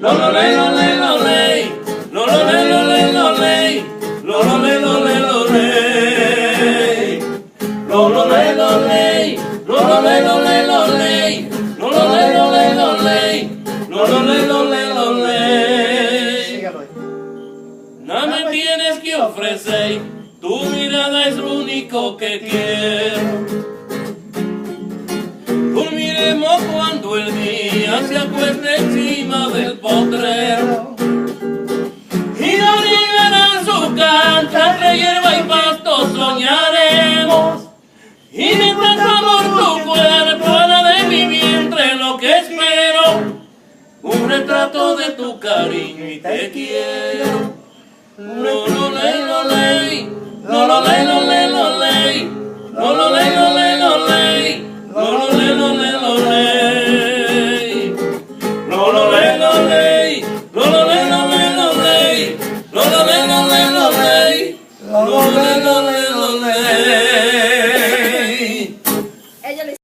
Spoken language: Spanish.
lo lo le lo le lo le, lo lo le lo le lo le, lo lo le lo le lo le, lo lo le lo le, lo lo le lo le lo le, lo lo le lo le lo le, lo lo le lo le lo le. Nada me tienes que ofrecer, tu mirada es lo único que quiero. Dormiremos cuando el día se acueste encima del potrero y la ribera en su cancha entre hierba y pasto soñaremos. Y mientras amor tu cuerpo hará de mi vientre lo que espero, un retrato de tu cariño y te quiero. Lo lo le lo le, lo lo le lo le lo le, lo lo le lo le lo le, lo lo le lo le lo le, lo lo le lo le, lo lo le lo le lo le, lo lo le lo le lo le, lo lo le lo le.